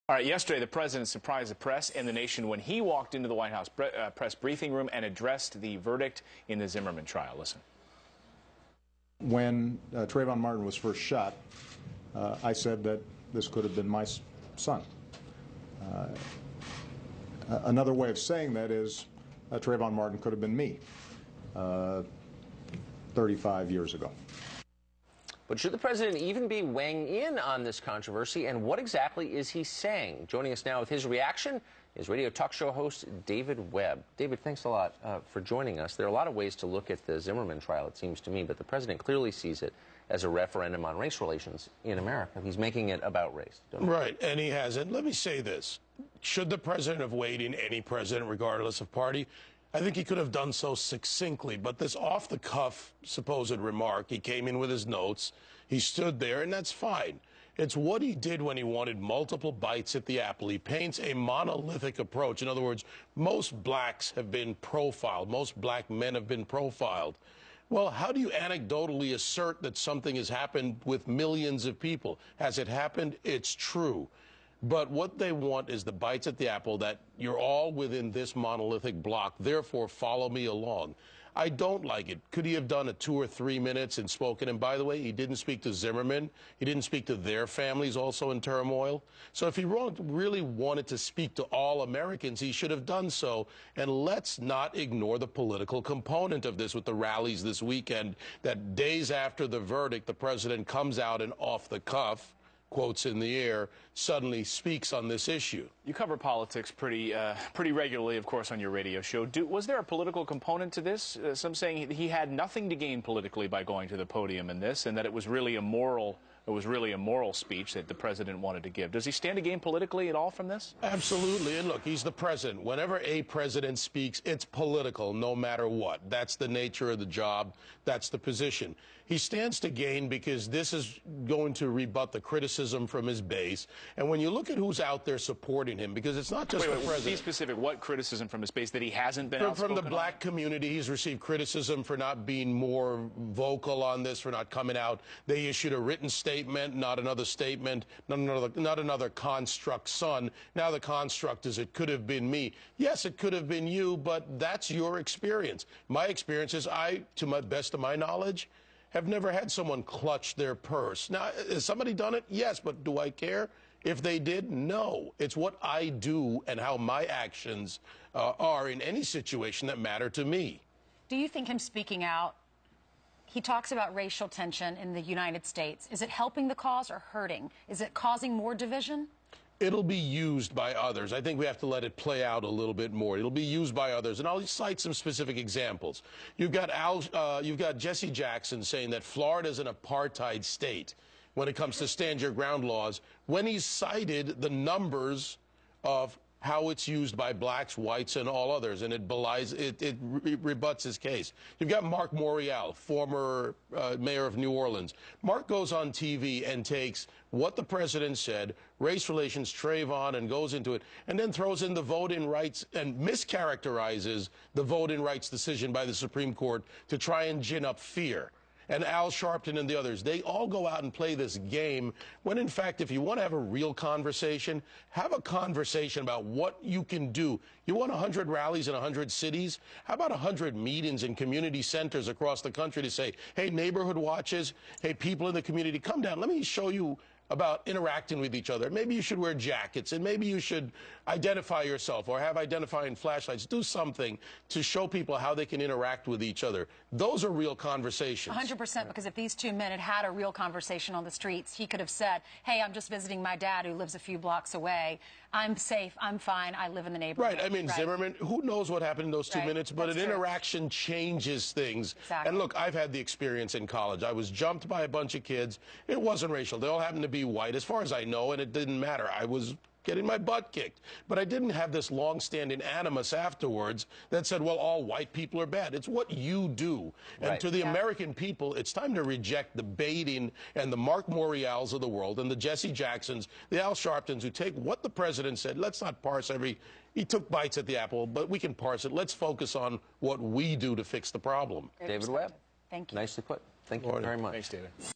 All right, yesterday the president surprised the press and the nation when he walked into the White House press briefing room and addressed the verdict in the Zimmerman trial. Listen. When Trayvon Martin was first shot, I said that this could have been my son. Another way of saying that is Trayvon Martin could have been me 35 years ago. But should the president even be weighing in on this controversy, and what exactly is he saying? Joining us now with his reaction is radio talk show host David Webb. David, thanks a lot for joining us. There are a lot of ways to look at the Zimmerman trial, it seems to me, but the president clearly sees it as a referendum on race relations in America. He's making it about race. Right, and he hasn't. Let me say this. Should the president have weighed in, any president, regardless of party? I think he could have done so succinctly, but this off-the-cuff supposed remark, he came in with his notes, he stood there, and that's fine. It's what he did when he wanted multiple bites at the apple. He paints a monolithic approach. In other words, most blacks have been profiled. Most black men have been profiled. Well, how do you anecdotally assert that something has happened with millions of people? Has it happened? It's true. But what they want is the bites at the apple, that you're all within this monolithic block, therefore follow me along. I don't like it. Could he have done a 2 or 3 minutes and spoken? And by the way, he didn't speak to Zimmerman. He didn't speak to their families also in turmoil. So if he really wanted to speak to all Americans, he should have done so. And let's not ignore the political component of this with the rallies this weekend, that days after the verdict, the president comes out and off the cuff, quotes in the air, suddenly speaks on this issue. You cover politics pretty regularly, of course, on your radio show. Was there a political component to this? Some saying he had nothing to gain politically by going to the podium in this, and that it was really a moral speech that the president wanted to give. Does he stand to gain politically at all from this? Absolutely. And look, he's the president. Whenever a president speaks, it's political, no matter what. That's the nature of the job. That's the position. He stands to gain because this is going to rebut the criticism from his base. And when you look at who's out there supporting him, because it's not just the president. Be specific. What criticism from his base that he hasn't been outspoken from the black community? He's received criticism for not being more vocal on this, for not coming out. They issued a written statement, not another statement, not another construct son. Now the construct is it could have been me. Yes, it could have been you, but that's your experience. My experience is to my best of my knowledge, have never had someone clutch their purse. Now, has somebody done it? Yes, but do I care? If they did, no. It's what I do and how my actions are in any situation that matter to me. Do you think him speaking out, he talks about racial tension in the United States. Is it helping the cause or hurting? Is it causing more division? It'll be used by others. I think we have to let it play out a little bit more. It'll be used by others, and I'll cite some specific examples. You've got Jesse Jackson saying that Florida is an apartheid state when it comes to stand your ground laws, when he cited the numbers of how it's used by blacks, whites, and all others, and it rebuts his case. You've got Mark Morial, former mayor of New Orleans. Mark goes on TV and takes what the president said, race relations, Trayvon, and goes into it, and then throws in the voting rights and mischaracterizes the voting rights decision by the Supreme Court to try and gin up fear. And Al Sharpton and the others, they all go out and play this game when, in fact, if you want to have a real conversation, have a conversation about what you can do. You want 100 rallies in 100 cities? How about 100 meetings in community centers across the country to say, hey, neighborhood watches, hey, people in the community, come down. Let me show you about interacting with each other. Maybe you should wear jackets, and maybe you should identify yourself or have identifying flashlights. Do something to show people how they can interact with each other. Those are real conversations. 100%, because if these two men had had a real conversation on the streets, he could have said, hey, I'm just visiting my dad who lives a few blocks away. I'm safe. I'm fine. I live in the neighborhood. Right. I mean, Zimmerman, who knows what happened in those 2 minutes, but an interaction changes things. Exactly. And look, I've had the experience in college. I was jumped by a bunch of kids. It wasn't racial. They all happened to be white, as far as I know, and it didn't matter. I was getting my butt kicked. But I didn't have this long-standing animus afterwards that said, well, all white people are bad. It's what you do. And to the American people, it's time to reject the baiting and the Mark Morials of the world and the Jesse Jacksons, the Al Sharptons, who take what the president said. Let's not parse he took bites at the apple, but we can parse it. Let's focus on what we do to fix the problem. David Webb. Thank you. Nicely put. Thank you very much. Thanks, David.